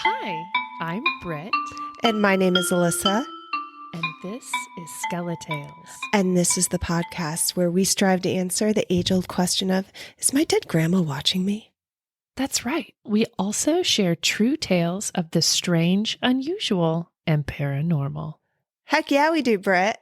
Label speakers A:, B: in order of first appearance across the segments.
A: Hi, I'm Britt.
B: And my name is Alissa.
A: And this is Skeletales.
B: And this is the podcast where we strive to answer the age-old question of, is my dead grandma watching me?
A: That's right. We also share true tales of the strange, unusual, and paranormal.
B: Heck yeah, we do, Britt.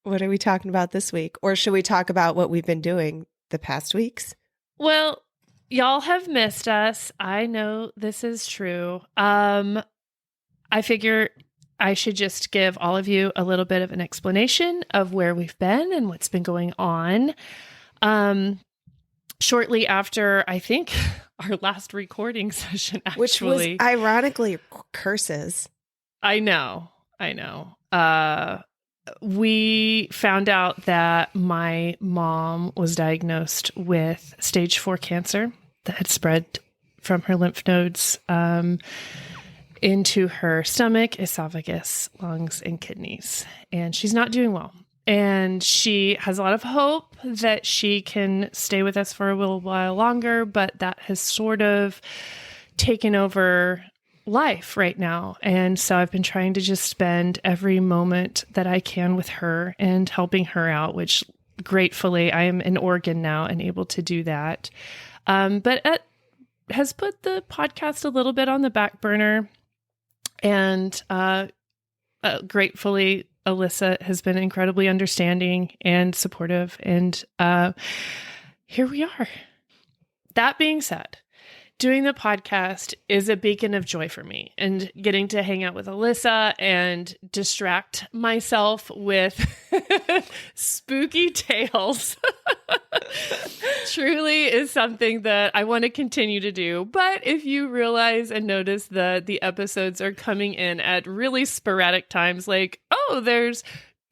B: What are we talking about this week? Or should we talk about what we've been doing the past weeks?
A: Well, y'all have missed us. I know this is true. I figure I should just give all of you a little bit of an explanation of where we've been and what's been going on. Shortly after, I think, our last recording session, actually.
B: Which was ironically curses.
A: I know. We found out that my mom was diagnosed with stage 4 cancer that had spread from her lymph nodes into her stomach, esophagus, lungs, and kidneys. And she's not doing well. And she has a lot of hope that she can stay with us for a little while longer, but that has sort of taken over life right now. And so I've been trying to just spend every moment that I can with her and helping her out, which gratefully I am in Oregon now and able to do that. But it has put the podcast a little bit on the back burner. And gratefully, Alissa has been incredibly understanding and supportive. And here we are. That being said, doing the podcast is a beacon of joy for me, and getting to hang out with Alissa and distract myself with spooky tales truly is something that I want to continue to do. But if you realize and notice that the episodes are coming in at really sporadic times, like, oh, there's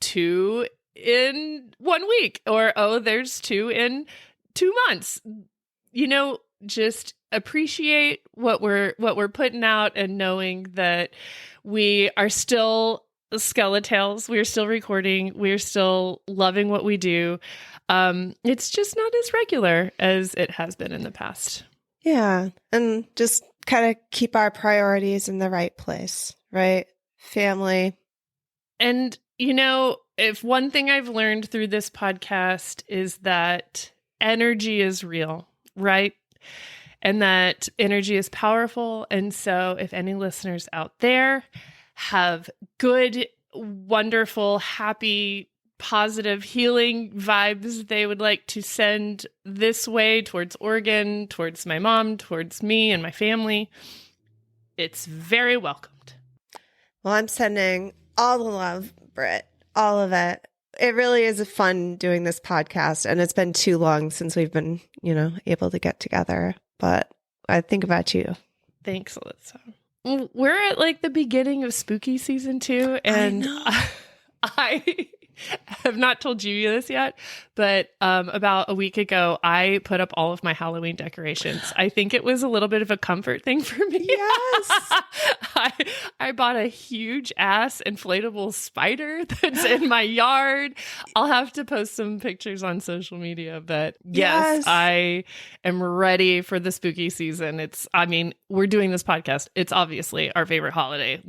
A: 2 in 1 week, or oh, there's 2 in 2 months, just appreciate what we're putting out and knowing that we are still Skeletales. We're still recording. We're still loving what we do. It's just not as regular as it has been in the past.
B: Yeah. And just kind of keep our priorities in the right place, right? Family.
A: And, if one thing I've learned through this podcast is that energy is real, right? And that energy is powerful. And so if any listeners out there have good, wonderful, happy, positive, healing vibes they would like to send this way towards Oregon, towards my mom, towards me and my family, it's very welcomed.
B: Well, I'm sending all the love, Britt, all of it. It really is fun doing this podcast, and it's been too long since we've been, able to get together. But I think about you.
A: Thanks, Alissa. We're at the beginning of spooky season 2, and I have not told you this yet, but about a week ago, I put up all of my Halloween decorations. I think it was a little bit of a comfort thing for me.
B: Yes.
A: I bought a huge ass inflatable spider that's in my yard. I'll have to post some pictures on social media, but yes, I am ready for the spooky season. We're doing this podcast. It's obviously our favorite holiday.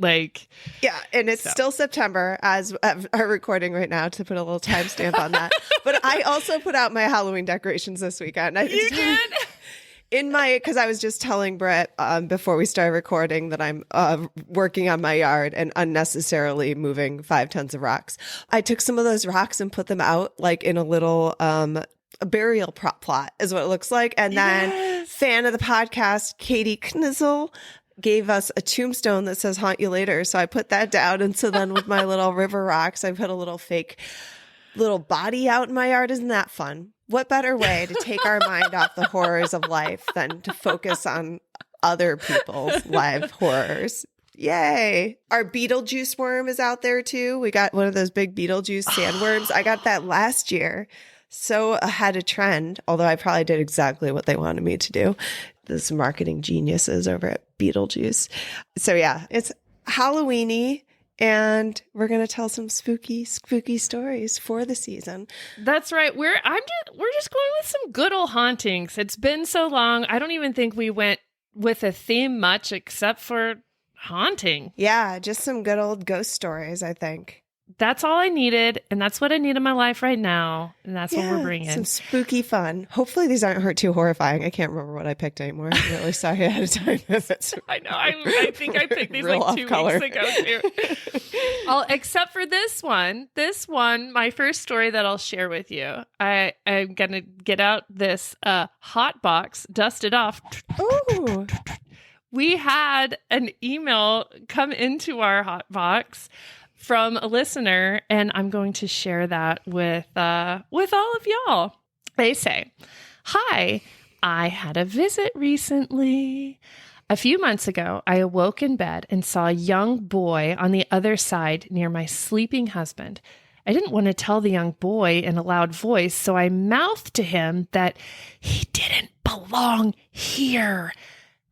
B: Yeah, and it's still September as of our recording right now, to put a little timestamp on that. But I also put out my Halloween decorations this weekend.
A: You did?
B: Because I was just telling Britt before we started recording that I'm working on my yard and unnecessarily moving 5 tons of rocks. I took some of those rocks and put them out in a little a burial prop plot is what it looks like. And then fan of the podcast, Katie Knizzle, gave us a tombstone that says "Haunt you later." So I put that down. And so then with my little river rocks, I put a little fake little body out in my yard. Isn't that fun? What better way to take our mind off the horrors of life than to focus on other people's live horrors? Yay. Our Beetlejuice worm is out there too. We got one of those big Beetlejuice sandworms. I got that last year. So ahead of trend, although I probably did exactly what they wanted me to do. Those marketing geniuses over at Beetlejuice. So yeah, it's Halloween-y. And we're going to tell some spooky stories for the season.
A: That's right. We're just going with some good Ol Hauntings. It's been so long. I don't even think we went with a theme much, except for haunting.
B: Yeah, just some good old ghost stories, I think.
A: That's all I needed, and that's what I need in my life right now, and that's what we're bringing.
B: Some spooky fun. Hopefully these aren't too horrifying. I can't remember what I picked anymore. I'm really sorry ahead of time.
A: I know. I think I picked these like 2 weeks ago, too. Except for this one. This one, my first story that I'll share with you. I'm going to get out this hot box, dust it off.
B: Ooh.
A: We had an email come into our hot box from a listener, and I'm going to share that with all of y'all. They say, "Hi, I had a visit recently. A few months ago, I awoke in bed and saw a young boy on the other side near my sleeping husband. I didn't want to tell the young boy in a loud voice, so I mouthed to him that he didn't belong here.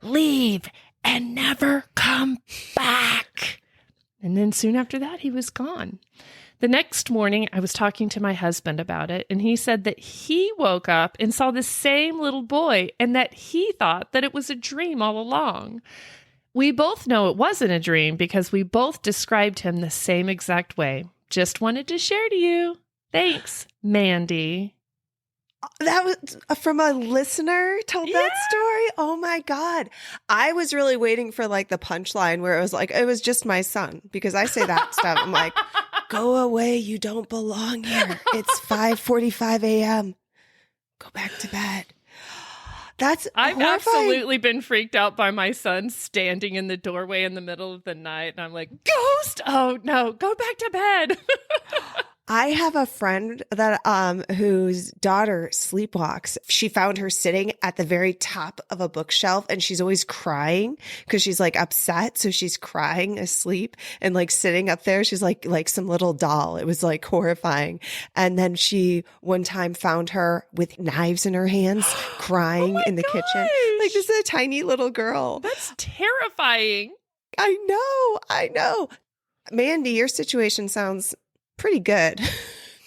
A: Leave and never come back." And then soon after that, he was gone. The next morning, I was talking to my husband about it, and he said that he woke up and saw the same little boy and that he thought that it was a dream all along. We both know it wasn't a dream because we both described him the same exact way. Just wanted to share to you. Thanks, Mandy.
B: That was from a listener told that story. Oh my God. I was really waiting for like the punchline where it was like, it was just my son, because I say that stuff. I'm like, go away. You don't belong here. It's 5:45 a.m. Go back to bed. I've horrifying.
A: Absolutely been freaked out by my son standing in the doorway in the middle of the night. And I'm like, ghost. Oh no, go back to bed.
B: I have a friend that whose daughter sleepwalks. She found her sitting at the very top of a bookshelf, and she's always crying because she's like upset. So she's crying asleep and like sitting up there. She's like some little doll. It was like horrifying. And then she one time found her with knives in her hands, crying in the kitchen. Like, this is a tiny little girl.
A: That's terrifying.
B: I know. Mandy, your situation sounds pretty good.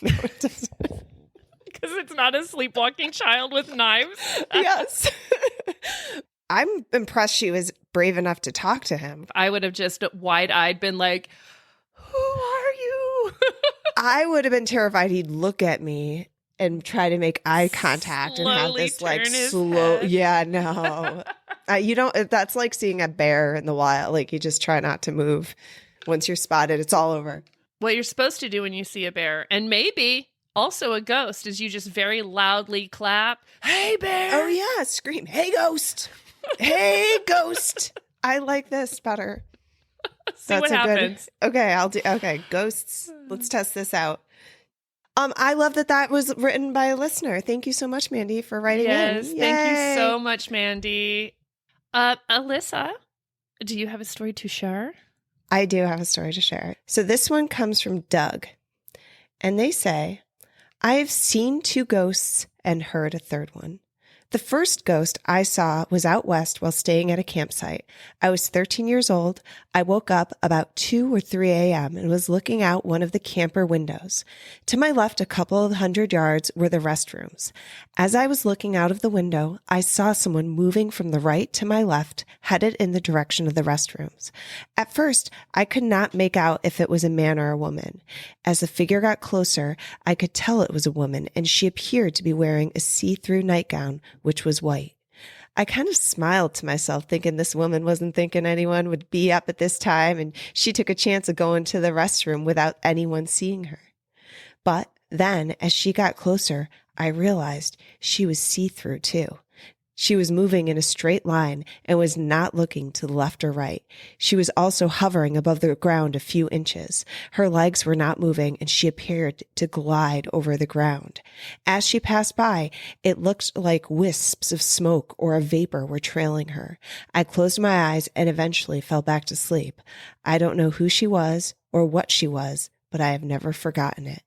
B: No, it doesn't.
A: Because it's not a sleepwalking child with knives.
B: Yes. I'm impressed she was brave enough to talk to him.
A: I would have just wide-eyed been like, who are you?
B: I would have been terrified he'd look at me and try to make eye contact
A: Slowly
B: and have this like
A: slow.
B: Yeah, no. You don't. That's like seeing a bear in the wild. Like, you just try not to move. Once you're spotted, it's all over.
A: What you're supposed to do when you see a bear, and maybe also a ghost, is you just very loudly clap, "Hey, bear!"
B: Oh, yeah, scream, "Hey, ghost! Hey, ghost!" I like this better.
A: See what happens.
B: Okay, ghosts. Let's test this out. I love that was written by a listener. Thank you so much, Mandy, for writing in.
A: Yes, thank you so much, Mandy. Alissa, do you have a story to share?
B: I do have a story to share. So this one comes from Doug. And they say, "I've seen 2 ghosts and heard a third one. The first ghost I saw was out west while staying at a campsite. I was 13 years old. I woke up about 2 or 3 a.m. and was looking out one of the camper windows. To my left, a couple of 100 yards, were the restrooms. As I was looking out of the window, I saw someone moving from the right to my left, headed in the direction of the restrooms. At first, I could not make out if it was a man or a woman. As the figure got closer, I could tell it was a woman, and she appeared to be wearing a see-through nightgown, which was white. I kind of smiled to myself, thinking this woman wasn't thinking anyone would be up at this time, and she took a chance of going to the restroom without anyone seeing her. But then, as she got closer, I realized she was see-through too. She was moving in a straight line and was not looking to the left or right. She was also hovering above the ground a few inches. Her legs were not moving, and she appeared to glide over the ground. As she passed by, it looked like wisps of smoke or a vapor were trailing her. I closed my eyes and eventually fell back to sleep. I don't know who she was or what she was, but I have never forgotten it.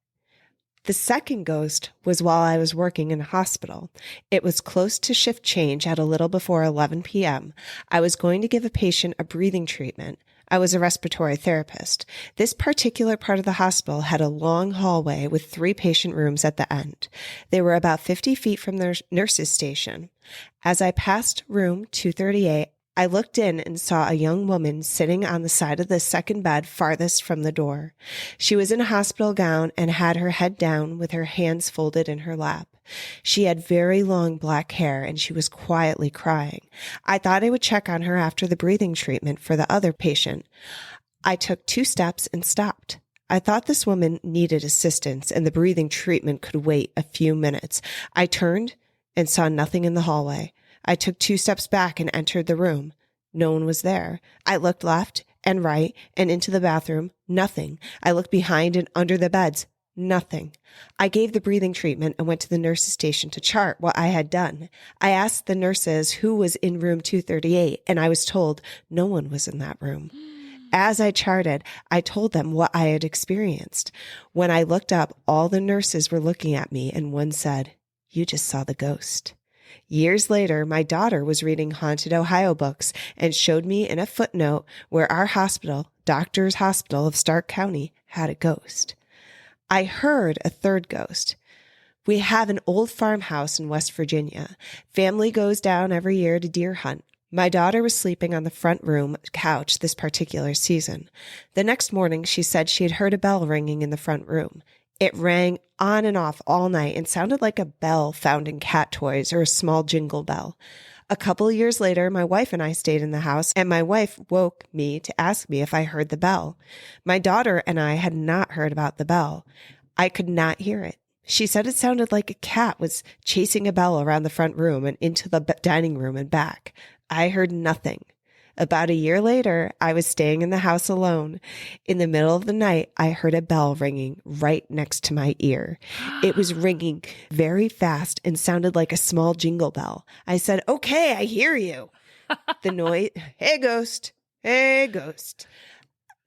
B: The second ghost was while I was working in a hospital. It was close to shift change at a little before 11 p.m. I was going to give a patient a breathing treatment. I was a respiratory therapist. This particular part of the hospital had a long hallway with 3 patient rooms at the end. They were about 50 feet from their nurse's station. As I passed room 238, I looked in and saw a young woman sitting on the side of the second bed farthest from the door. She was in a hospital gown and had her head down with her hands folded in her lap. She had very long black hair and she was quietly crying. I thought I would check on her after the breathing treatment for the other patient. I took 2 steps and stopped. I thought this woman needed assistance and the breathing treatment could wait a few minutes. I turned and saw nothing in the hallway. I took 2 steps back and entered the room. No one was there. I looked left and right and into the bathroom. Nothing. I looked behind and under the beds. Nothing. I gave the breathing treatment and went to the nurse's station to chart what I had done. I asked the nurses who was in room 238, and I was told no one was in that room. As I charted, I told them what I had experienced. When I looked up, all the nurses were looking at me, and one said, "You just saw the ghost." Years later, my daughter was reading Haunted Ohio books and showed me in a footnote where our hospital, Doctors Hospital of Stark County, had a ghost. I heard a third ghost. We have an old farmhouse in West Virginia. Family goes down every year to deer hunt. My daughter was sleeping on the front room couch this particular season. The next morning, she said she had heard a bell ringing in the front room. It rang on and off all night and sounded like a bell found in cat toys or a small jingle bell. A couple of years later, my wife and I stayed in the house, and my wife woke me to ask me if I heard the bell. My daughter and I had not heard about the bell. I could not hear it. She said it sounded like a cat was chasing a bell around the front room and into the dining room and back. I heard nothing. About a year later, I was staying in the house alone. In the middle of the night, I heard a bell ringing right next to my ear. It was ringing very fast and sounded like a small jingle bell. I said, "Okay, I hear you." The noise, "Hey, ghost. Hey, ghost."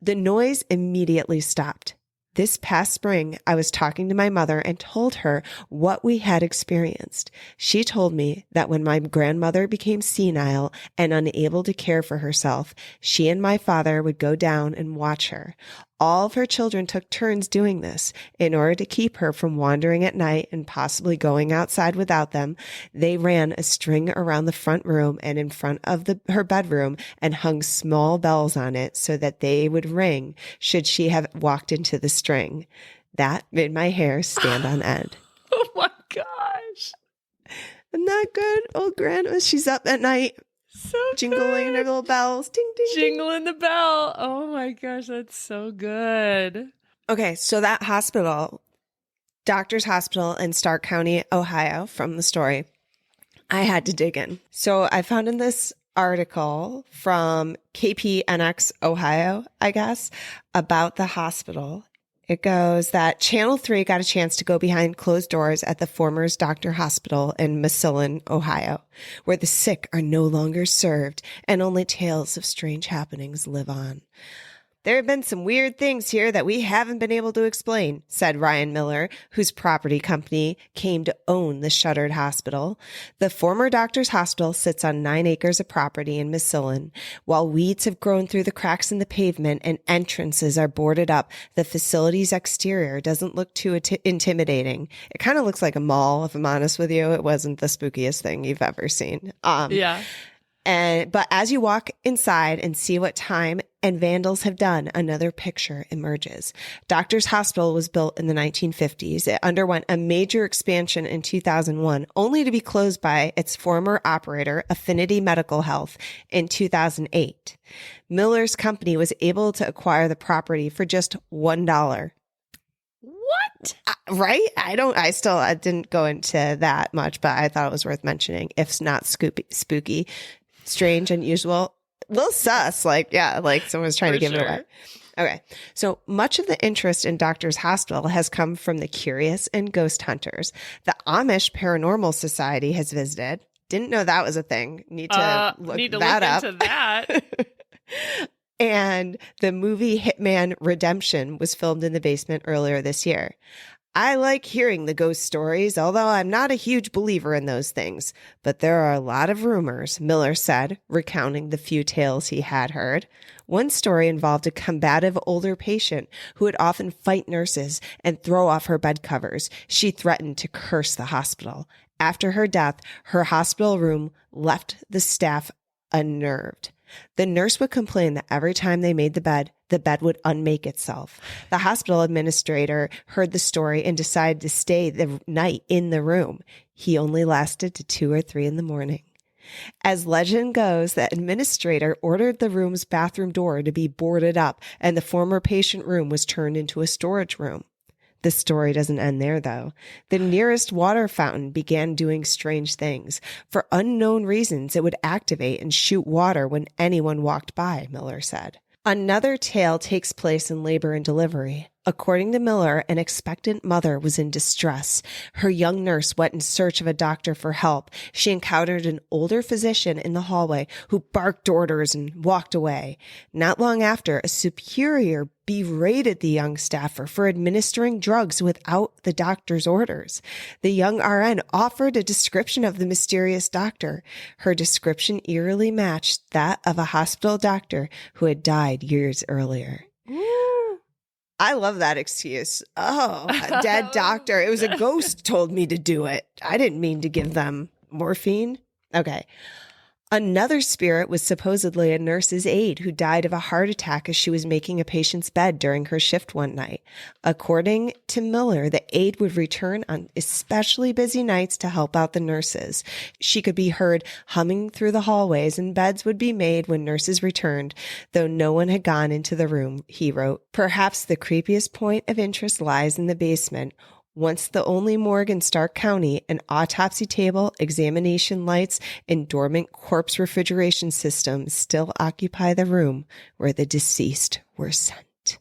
B: The noise immediately stopped. This past spring, I was talking to my mother and told her what we had experienced. She told me that when my grandmother became senile and unable to care for herself, she and my father would go down and watch her. All of her children took turns doing this. In order to keep her from wandering at night and possibly going outside without them, they ran a string around the front room and in front of her bedroom and hung small bells on it so that they would ring should she have walked into the string. That made my hair stand on end.
A: Oh my gosh.
B: Isn't that good? Old grandma, she's up at night.
A: So
B: jingling
A: good.
B: her little bells. Ding, ding,
A: Jingling the bell. Oh my gosh, that's so good.
B: Okay, so that hospital, Doctors Hospital in Stark County, Ohio, from the story, I had to dig in. So I found in this article from KPNX, Ohio, I guess, about the hospital. It goes that Channel 3 got a chance to go behind closed doors at the former Doctor Hospital in Massillon, Ohio, where the sick are no longer served and only tales of strange happenings live on. "There have been some weird things here that we haven't been able to explain," said Ryan Miller, whose property company came to own the shuttered hospital. The former Doctor's Hospital sits on 9 acres of property in Massillon. While weeds have grown through the cracks in the pavement and entrances are boarded up, the facility's exterior doesn't look too intimidating. It kind of looks like a mall, if I'm honest with you. It wasn't the spookiest thing you've ever seen.
A: Yeah.
B: But as you walk inside and see what time and vandals have done, another picture emerges. Doctors Hospital was built in the 1950s. It underwent a major expansion in 2001, only to be closed by its former operator, Affinity Medical Health, in 2008. Miller's company was able to acquire the property for just $1.
A: What?
B: Right? I didn't go into that much, but I thought it was worth mentioning. If not spooky, strange, unusual, a little sus, like someone's trying to give it away. Okay. So much of the interest in Doctors Hospital has come from the curious and ghost hunters. The Amish Paranormal Society has visited. Didn't know that was a thing. Need to look
A: into
B: that. And the movie Hitman Redemption was filmed in the basement earlier this year. "I like hearing the ghost stories, although I'm not a huge believer in those things. But there are a lot of rumors," Miller said, recounting the few tales he had heard. One story involved a combative older patient who would often fight nurses and throw off her bed covers. She threatened to curse the hospital. After her death, her hospital room left the staff unnerved. The nurse would complain that every time they made the bed would unmake itself. The hospital administrator heard the story and decided to stay the night in the room. He only lasted to 2 or 3 in the morning. As legend goes, the administrator ordered the room's bathroom door to be boarded up, and the former patient room was turned into a storage room. The story doesn't end there, though. The nearest water fountain began doing strange things. For unknown reasons, it would activate and shoot water when anyone walked by, Miller said. Another tale takes place in labor and delivery. According to Miller, an expectant mother was in distress. Her young nurse went in search of a doctor for help. She encountered an older physician in the hallway who barked orders and walked away. Not long after, a superior berated the young staffer for administering drugs without the doctor's orders. The young RN offered a description of the mysterious doctor. Her description eerily matched that of a hospital doctor who had died years earlier. I love that excuse. Oh, a dead doctor. It was a ghost told me to do it. I didn't mean to give them morphine. Okay. Another spirit was supposedly a nurse's aide who died of a heart attack as she was making a patient's bed during her shift one night. According to Miller, the aide would return on especially busy nights to help out the nurses. She could be heard humming through the hallways, and beds would be made when nurses returned, though no one had gone into the room, he wrote. Perhaps the creepiest point of interest lies in the basement. Once the only morgue in Stark County, an autopsy table, examination lights, and dormant corpse refrigeration system still occupy the room where the deceased were sent.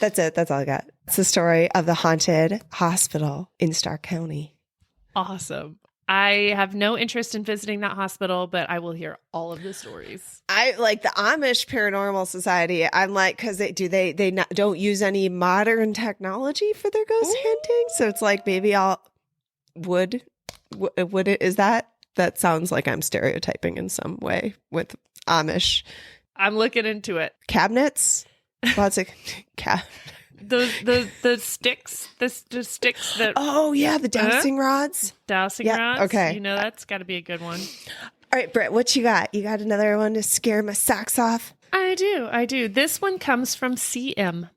B: That's it. That's all I got. It's the story of the haunted hospital in Stark County.
A: Awesome. I have no interest in visiting that hospital, but I will hear all of the stories.
B: I like the Amish Paranormal Society. I'm like, because they don't use any modern technology for their ghost hunting. So it's like maybe would it is that sounds like I'm stereotyping in some way with Amish.
A: I'm looking into it.
B: Cabinets, lots of
A: The sticks, the sticks that.
B: Oh yeah, the dowsing rods.
A: Dowsing rods. Okay, that's got to be a good one.
B: All right, Britt, what you got? You got another one to scare my socks off?
A: I do. This one comes from CM.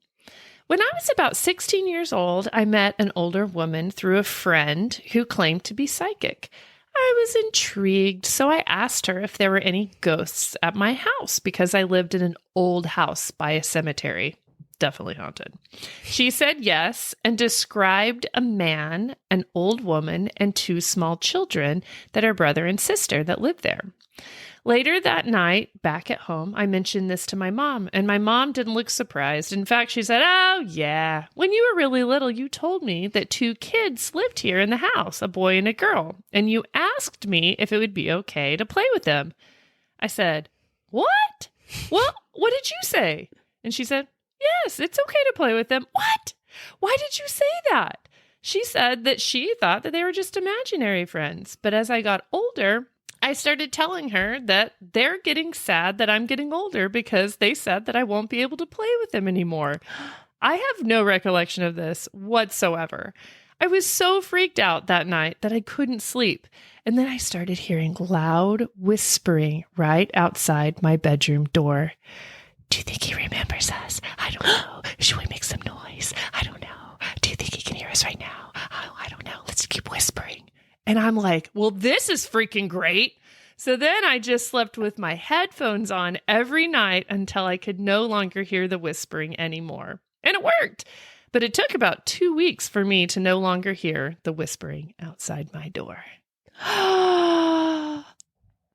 A: When I was about 16 years old, I met an older woman through a friend who claimed to be psychic. I was intrigued, so I asked her if there were any ghosts at my house because I lived in an old house by a cemetery. Definitely haunted. She said yes and described a man, an old woman, and 2 small children that are brother and sister that live there. Later that night, back at home, I mentioned this to my mom, and my mom didn't look surprised. In fact, she said, "Oh, yeah. When you were really little, you told me that 2 kids lived here in the house, a boy and a girl, and you asked me if it would be okay to play with them." I said, "What? Well, what did you say?" And she said, "Yes, it's okay to play with them." What? Why did you say that? She said that she thought that they were just imaginary friends. But as I got older, I started telling her that they're getting sad that I'm getting older because they said that I won't be able to play with them anymore. I have no recollection of this whatsoever. I was so freaked out that night that I couldn't sleep. And then I started hearing loud whispering right outside my bedroom door. "Do you think he remembers us? I don't know. Should we make some noise? I don't know. Do you think he can hear us right now? Oh, I don't know. Let's keep whispering." And I'm like, well, this is freaking great. So then I just slept with my headphones on every night until I could no longer hear the whispering anymore. And it worked. But it took about 2 weeks for me to no longer hear the whispering outside my door.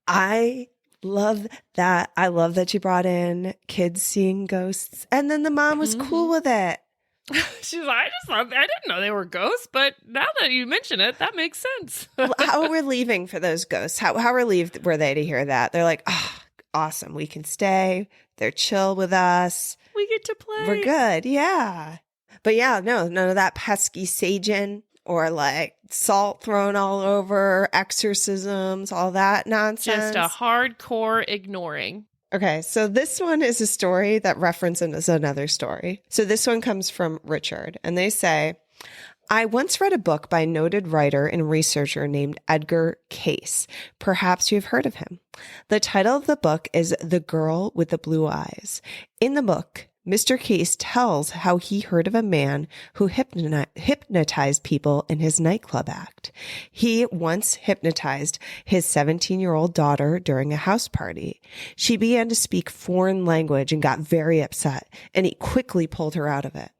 B: I love that. I love that you brought in kids seeing ghosts. And then the mom was cool with it.
A: She's like, I didn't know they were ghosts, but now that you mention it, that makes sense.
B: How relieving for those ghosts. How relieved were they to hear that? They're like, oh, awesome. We can stay. They're chill with us.
A: We get to play.
B: We're good. Yeah. But yeah, no, none of that pesky saging or like salt thrown all over, exorcisms, all that nonsense.
A: Just a hardcore ignoring.
B: Okay, so this one is a story that references another story. So this one comes from Richard, and they say, I once read a book by a noted writer and researcher named Edgar Cayce. Perhaps you've heard of him. The title of the book is The Girl with the Blue Eyes. In the book, Mr. Cayce tells how he heard of a man who hypnotized people in his nightclub act. He once hypnotized his 17-year-old daughter during a house party. She began to speak foreign language and got very upset, and he quickly pulled her out of it.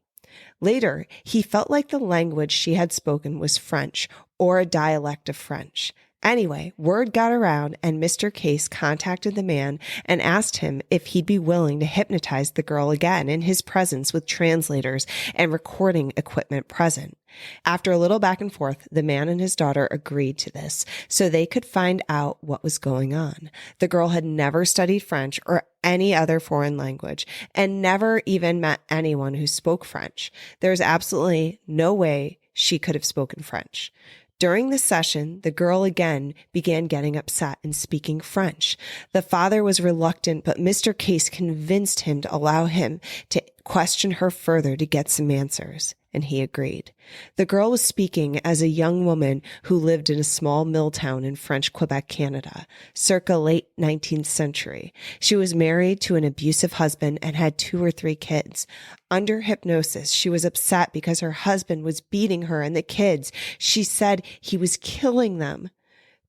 B: Later, he felt like the language she had spoken was French or a dialect of French. Anyway, word got around and Mr. Cayce contacted the man and asked him if he'd be willing to hypnotize the girl again in his presence with translators and recording equipment present. After a little back and forth, the man and his daughter agreed to this so they could find out what was going on. The girl had never studied French or any other foreign language and never even met anyone who spoke French. There's absolutely no way she could have spoken French. During the session, the girl again began getting upset and speaking French. The father was reluctant, but Mr. Cayce convinced him to allow him to question her further to get some answers, and he agreed. The girl was speaking as a young woman who lived in a small mill town in French Quebec, Canada, circa late 19th century. She was married to an abusive husband and had 2 or 3 kids. Under hypnosis, she was upset because her husband was beating her and the kids. She said he was killing them.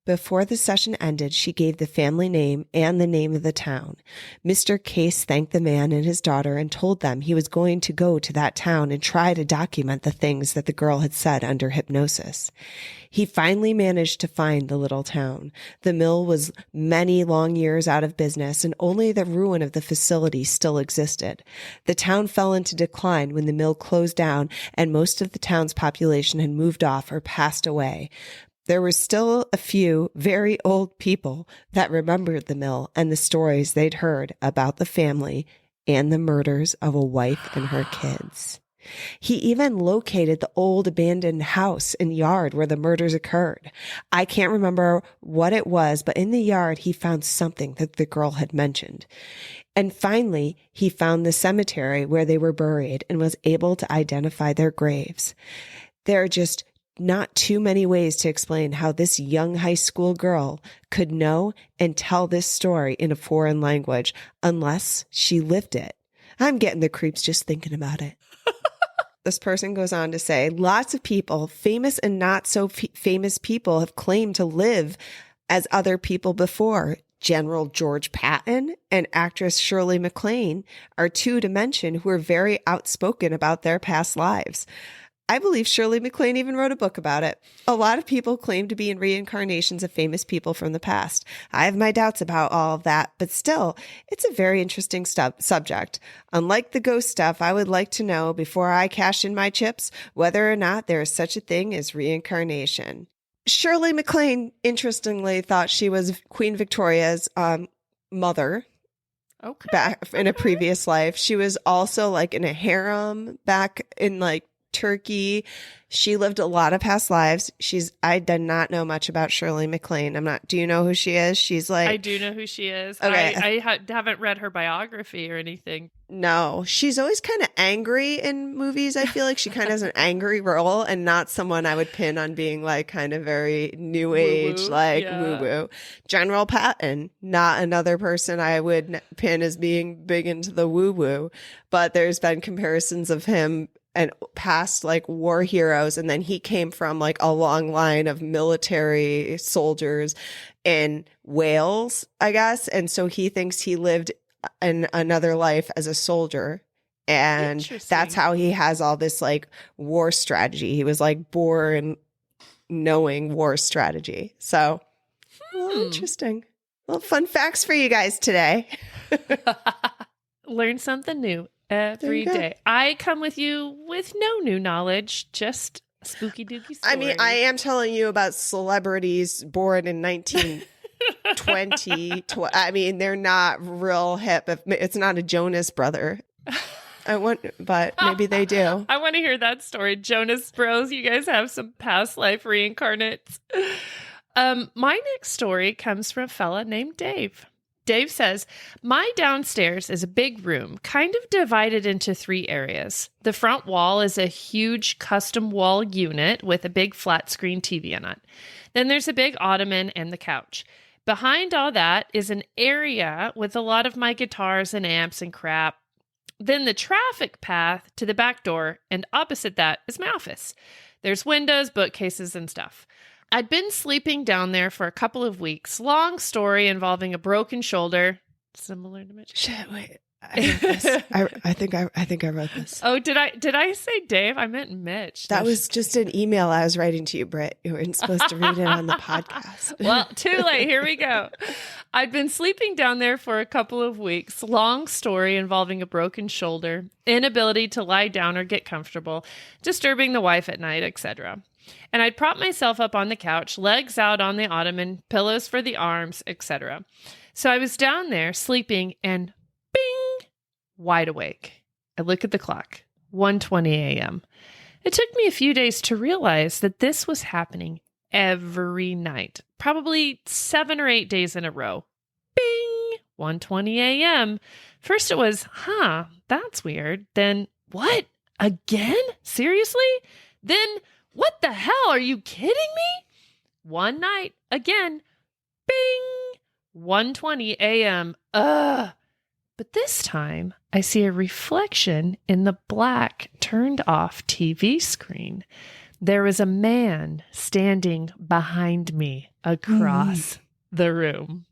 B: Before the session ended, she gave the family name and the name of the town. Mr. Cayce thanked the man and his daughter and told them he was going to go to that town and try to document the things that the girl had said under hypnosis. He finally managed to find the little town. The mill was many long years out of business, and only the ruin of the facility still existed. The town fell into decline when the mill closed down, and most of the town's population had moved off or passed away. There were still a few very old people that remembered the mill and the stories they'd heard about the family and the murders of a wife and her kids. He even located the old abandoned house and yard where the murders occurred. I can't remember what it was, but in the yard, he found something that the girl had mentioned. And finally, he found the cemetery where they were buried and was able to identify their graves. There are just not too many ways to explain how this young high school girl could know and tell this story in a foreign language unless she lived it. I'm getting the creeps just thinking about it. This person goes on to say, lots of people, famous and not so famous people, have claimed to live as other people before. General George Patton and actress Shirley MacLaine are 2 to mention who are very outspoken about their past lives. I believe Shirley MacLaine even wrote a book about it. A lot of people claim to be in reincarnations of famous people from the past. I have my doubts about all of that, but still, it's a very interesting subject. Unlike the ghost stuff, I would like to know before I cash in my chips whether or not there is such a thing as reincarnation. Shirley MacLaine, interestingly, thought she was Queen Victoria's mother.
A: Okay.
B: Back in a previous life. She was also like in a harem back in like Turkey. She lived a lot of past lives. I did not know much about Shirley MacLaine. Do you know who she is? She's like,
A: I do know who she is.
B: Okay.
A: I haven't read her biography or anything.
B: No, she's always kind of angry in movies. I feel like she kind of has an angry role and not someone I would pin on being like kind of very new age,
A: Woo-woo.
B: like
A: Yeah.
B: woo-woo. General Patton, not another person I would pin as being big into the woo-woo, but there's been comparisons of him and past like war heroes. And then he came from like a long line of military soldiers in Wales, I guess. And so he thinks he lived in another life as a soldier. And that's how he has all this like war strategy. He was like born knowing war strategy. So interesting. Well, fun facts for you guys today.
A: Learn something new every day. I come with you with no new knowledge, just spooky dooky stories.
B: I mean, I am telling you about celebrities born in 1920. I mean, they're not real hip. It's not a Jonas brother. But maybe they do.
A: I want to hear that story. Jonas Bros, you guys have some past life reincarnates. My next story comes from a fella named Dave. Dave says, my downstairs is a big room, kind of divided into 3 areas. The front wall is a huge custom wall unit with a big flat screen TV on it. Then there's a big ottoman and the couch. Behind all that is an area with a lot of my guitars and amps and crap. Then the traffic path to the back door, and opposite that is my office. There's windows, bookcases, and stuff. I'd been sleeping down there for a couple of weeks. Long story involving a broken shoulder. Similar to Mitch.
B: Shit, wait. I wrote this. I think I wrote this.
A: Oh, did I say Dave? I meant Mitch.
B: That was just an email I was writing to you, Britt. You weren't supposed to read it on the podcast.
A: Well, too late. Here we go. I'd been sleeping down there for a couple of weeks. Long story involving a broken shoulder, inability to lie down or get comfortable, disturbing the wife at night, etc. And I'd prop myself up on the couch, legs out on the ottoman, pillows for the arms, etc. So I was down there sleeping and bing, wide awake. I look at the clock, 1:20 a.m. It took me a few days to realize that this was happening every night, probably 7 or 8 days in a row. Bing, 1:20 a.m. First it was, that's weird. Then, what? Again? Seriously? Then, what the hell? Are you kidding me? One night, again, bing, 1:20 a.m. Ugh. But this time, I see a reflection in the black, turned off TV screen. There was a man standing behind me across the room.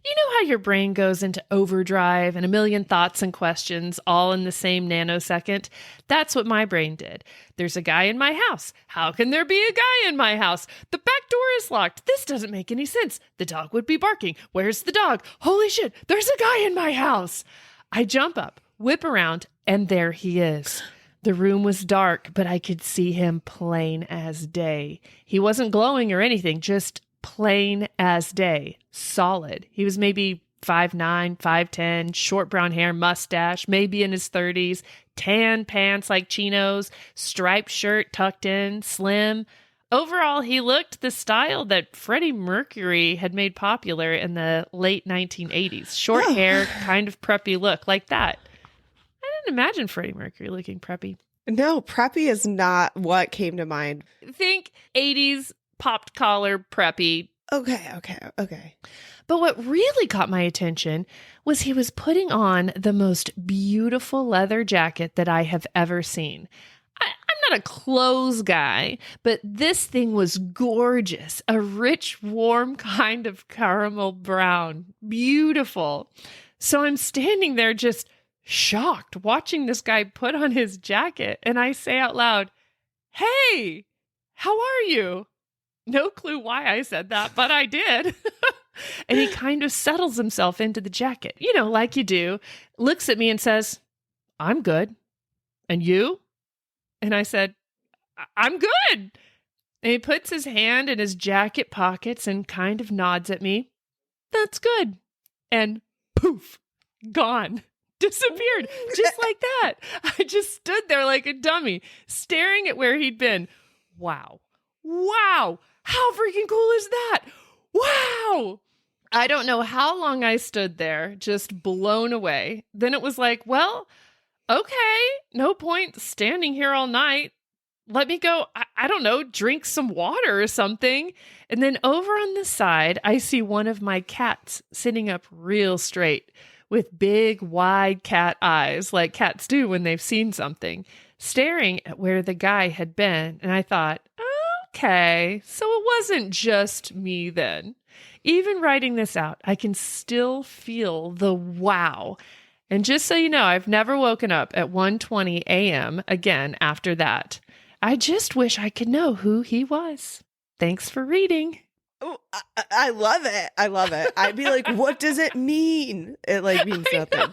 A: You know how your brain goes into overdrive and a million thoughts and questions all in the same nanosecond? That's what my brain did. There's a guy in my house. How can there be a guy in my house? The back door is locked. This doesn't make any sense. The dog would be barking. Where's the dog? Holy shit, there's a guy in my house. I jump up, whip around, and there he is. The room was dark, but I could see him plain as day. He wasn't glowing or anything, just plain as day, solid. He was maybe 5'9", 5'10", short brown hair, mustache, maybe in his 30s, tan pants like chinos, striped shirt tucked in, slim. Overall, he looked the style that Freddie Mercury had made popular in the late 1980s. Short hair, kind of preppy look, like that. I didn't imagine Freddie Mercury looking preppy.
B: No, preppy is not what came to mind.
A: Think 80s popped collar preppy.
B: Okay.
A: But what really caught my attention was he was putting on the most beautiful leather jacket that I have ever seen. I'm not a clothes guy, but this thing was gorgeous. A rich, warm kind of caramel brown. Beautiful. So I'm standing there just shocked watching this guy put on his jacket, and I say out loud, "Hey, how are you?" No clue why I said that, but I did. And he kind of settles himself into the jacket, like you do, looks at me and says, "I'm good. And you?" And I said, "I'm good." And he puts his hand in his jacket pockets and kind of nods at me. "That's good." And poof, gone. Disappeared. Just like that. I just stood there like a dummy, staring at where he'd been. Wow. How freaking cool is that? Wow. I don't know how long I stood there, just blown away. Then it was like, well, okay, no point standing here all night. Let me go, I don't know, drink some water or something. And then over on the side, I see one of my cats sitting up real straight with big, wide cat eyes, like cats do when they've seen something, staring at where the guy had been. And I thought, okay, so it wasn't just me then. Even writing this out, I can still feel the wow. And just so you know, I've never woken up at 1:20 a.m. again after that. I just wish I could know who he was. Thanks for reading.
B: Oh, I love it. I'd be like, what does it mean? It means nothing.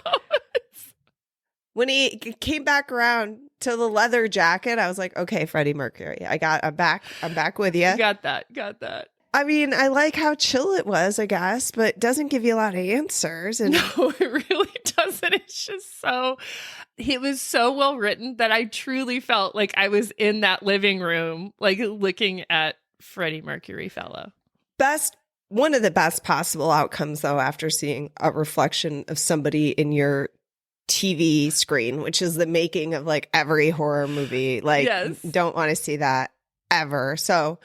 B: When he came back around to the leather jacket, I was like, okay, Freddie Mercury. I'm back with you.
A: Got that.
B: I mean, I like how chill it was, I guess, but it doesn't give you a lot of answers. And
A: no, it really doesn't. It's just it was so well written that I truly felt like I was in that living room, like looking at Freddie Mercury fellow.
B: Best One of the best possible outcomes, though, after seeing a reflection of somebody in your TV screen, which is the making of like every horror movie. Like,
A: Yes.
B: don't want to see that ever. So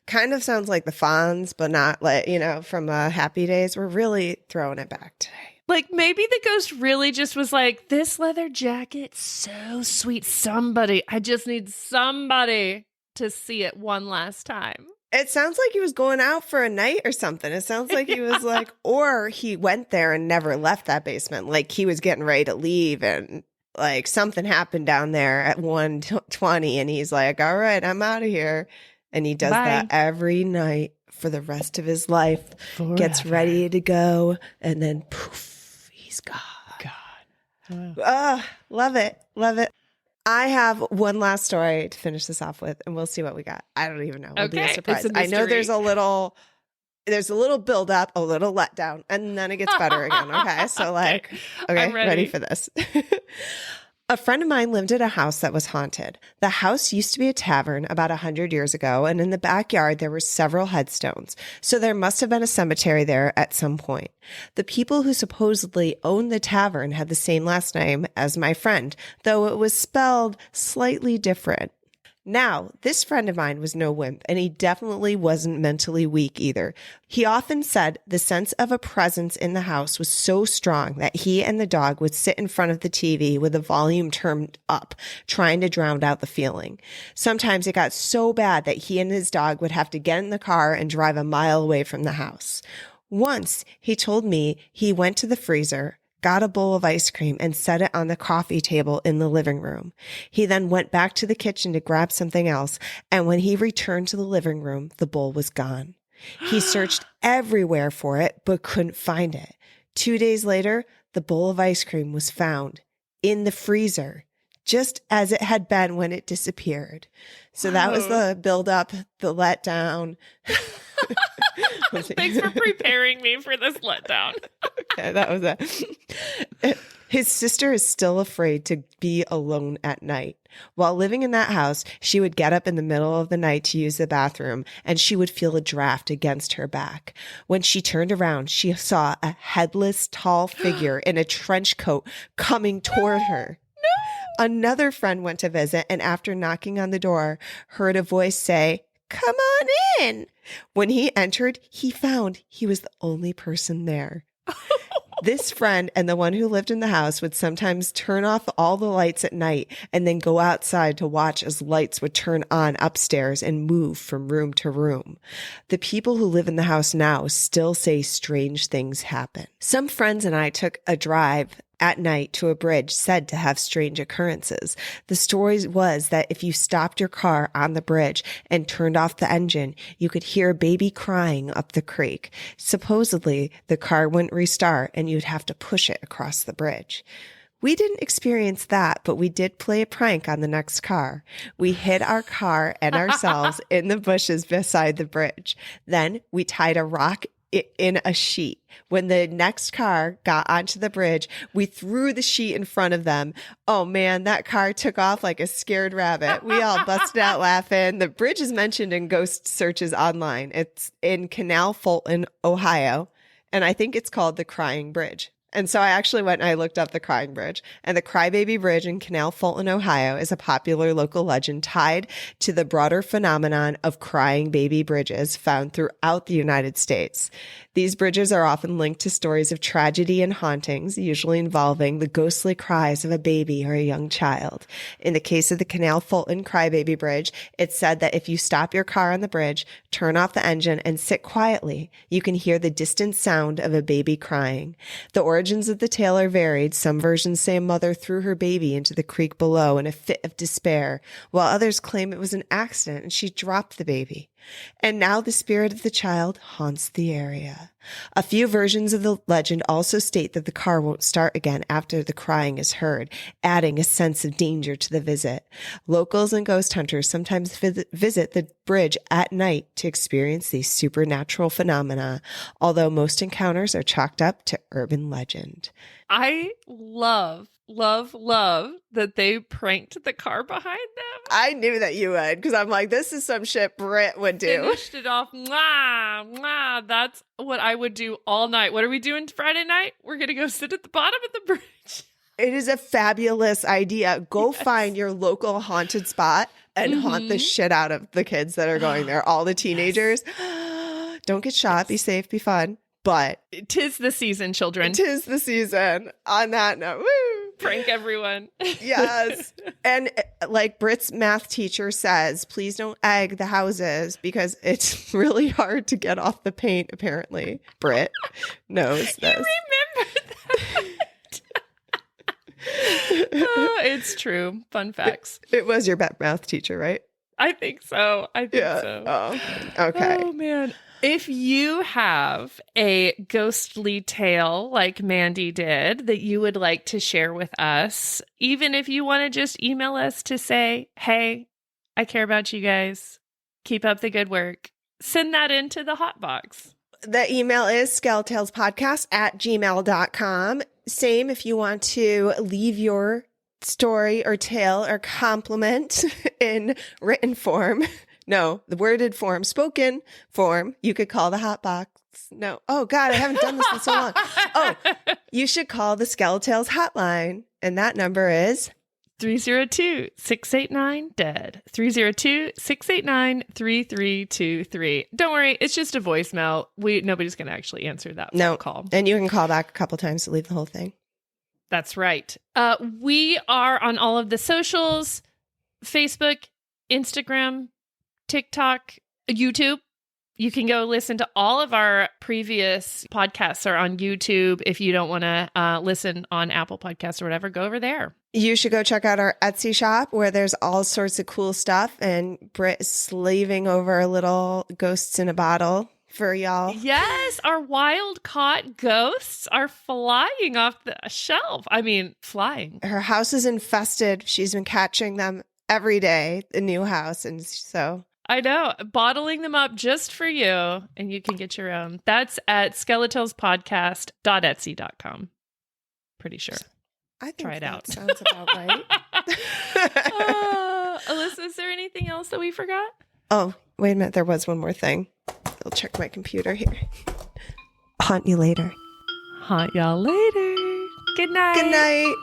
B: kind of sounds like the Fonz, but not like, from Happy Days. We're really throwing it back today.
A: Like, maybe the ghost really just was like, this leather jacket, so sweet. I just need somebody to see it one last time.
B: It sounds like he was going out for a night or something. It sounds like he was like, or he went there and never left that basement. Like he was getting ready to leave and like something happened down there at 1:20 and he's like, all right, I'm out of here. And he does that every night for the rest of his life.
A: Forever.
B: Gets ready to go and then poof, he's gone. Love it. Love it. I have one last story to finish this off with, and we'll see what we got. I don't even know. It'll be a surprise. I know there's a little build up, a little letdown, and then it gets better again. Okay. So okay,
A: I'm
B: ready for this. A friend of mine lived at a house that was haunted. The house used to be a tavern about 100 years ago, and in the backyard there were several headstones, so there must have been a cemetery there at some point. The people who supposedly owned the tavern had the same last name as my friend, though it was spelled slightly different. Now, this friend of mine was no wimp, and he definitely wasn't mentally weak either. He often said the sense of a presence in the house was so strong that he and the dog would sit in front of the TV with the volume turned up, trying to drown out the feeling. Sometimes it got so bad that he and his dog would have to get in the car and drive a mile away from the house. Once, he told me he went to the freezer, got a bowl of ice cream, and set it on the coffee table in the living room. He then went back to the kitchen to grab something else, and when he returned to the living room, the bowl was gone. He searched everywhere for it, but couldn't find it. 2 days later, the bowl of ice cream was found in the freezer, just as it had been when it disappeared. So that was the build up, the letdown.
A: Thanks for preparing me for this letdown.
B: Okay, that was it. His sister is still afraid to be alone at night. While living in that house, she would get up in the middle of the night to use the bathroom, and she would feel a draft against her back. When she turned around, she saw a headless, tall figure in a trench coat coming toward her. Another friend went to visit, and after knocking on the door, heard a voice say, "Come on in." When he entered, he found he was the only person there. This friend and the one who lived in the house would sometimes turn off all the lights at night and then go outside to watch as lights would turn on upstairs and move from room to room. The people who live in the house now still say strange things happen. Some friends and I took a drive at night to a bridge said to have strange occurrences. The story was that if you stopped your car on the bridge and turned off the engine, you could hear a baby crying up the creek. Supposedly, the car wouldn't restart and you'd have to push it across the bridge. We didn't experience that, but we did play a prank on the next car. We hid our car and ourselves in the bushes beside the bridge. Then we tied a rock in a sheet. When the next car got onto the bridge, we threw the sheet in front of them. Oh man, that car took off like a scared rabbit. We all busted out laughing. The bridge is mentioned in ghost searches online. It's in Canal Fulton, Ohio, and I think it's called the Crying Bridge. And so I actually went and I looked up the Crying Bridge, and the Crybaby Bridge in Canal Fulton, Ohio is a popular local legend tied to the broader phenomenon of crying baby bridges found throughout the United States. These bridges are often linked to stories of tragedy and hauntings, usually involving the ghostly cries of a baby or a young child. In the case of the Canal Fulton Crybaby Bridge, it's said that if you stop your car on the bridge, turn off the engine, and sit quietly, you can hear the distant sound of a baby crying. The origins of the tale are varied. Some versions say a mother threw her baby into the creek below in a fit of despair, while others claim it was an accident and she dropped the baby. And now the spirit of the child haunts the area. A few versions of the legend also state that the car won't start again after the crying is heard, adding a sense of danger to the visit. Locals and ghost hunters sometimes visit the bridge at night to experience these supernatural phenomena, although most encounters are chalked up to urban legend.
A: I love that they pranked the car behind them.
B: I knew that you would, because I'm like, this is some shit Britt would do.
A: Finished it off. Mwah, mwah. That's what I would do all night. What are we doing Friday night? We're going to go sit at the bottom of the bridge.
B: It is a fabulous idea. Go find your local haunted spot and haunt the shit out of the kids that are going there. All the teenagers. Don't get shot. Be safe. Be fun. But
A: 'tis the season, children.
B: 'Tis the season. On that note, woo!
A: Prank everyone.
B: Yes. And like Britt's math teacher says, please don't egg the houses because it's really hard to get off the paint, apparently. Britt knows this.
A: You remember that? It's true. Fun facts.
B: It was your math teacher, right?
A: I think so. So.
B: Oh, okay.
A: Oh, man. If you have a ghostly tale like Mandy did that you would like to share with us, even if you want to just email us to say, hey, I care about you guys, keep up the good work, send that into the hot box.
B: The email is skelltailspodcast@gmail.com. Same if you want to leave your story or tale or compliment in written form. No, the worded form, spoken form, you could call the hot box. No. Oh, God, I haven't done this in so long. Oh, you should call the Skelltails hotline. And that number is
A: 302-689-DEAD. 302-689-3323. Don't worry, it's just a voicemail. Nobody's going to actually answer that phone call.
B: And you can call back a couple times to leave the whole thing.
A: That's right. We are on all of the socials, Facebook, Instagram, TikTok, YouTube. You can go listen to all of our previous podcasts are on YouTube. If you don't want to listen on Apple Podcasts or whatever, go over there.
B: You should go check out our Etsy shop where there's all sorts of cool stuff. And Britt is slaving over little ghosts in a bottle for y'all.
A: Yes, our wild caught ghosts are flying off the shelf. I mean, flying.
B: Her house is infested. She's been catching them every day, the new house. And so...
A: I know, bottling them up just for you, and you can get your own. That's at skelltailspodcast.etsy.com. Pretty sure.
B: I think
A: try it out.
B: Sounds about right.
A: Alissa, is there anything else that we forgot?
B: Oh, wait a minute. There was one more thing. I'll check my computer here. Haunt you later.
A: Haunt y'all later. Good night.
B: Good night.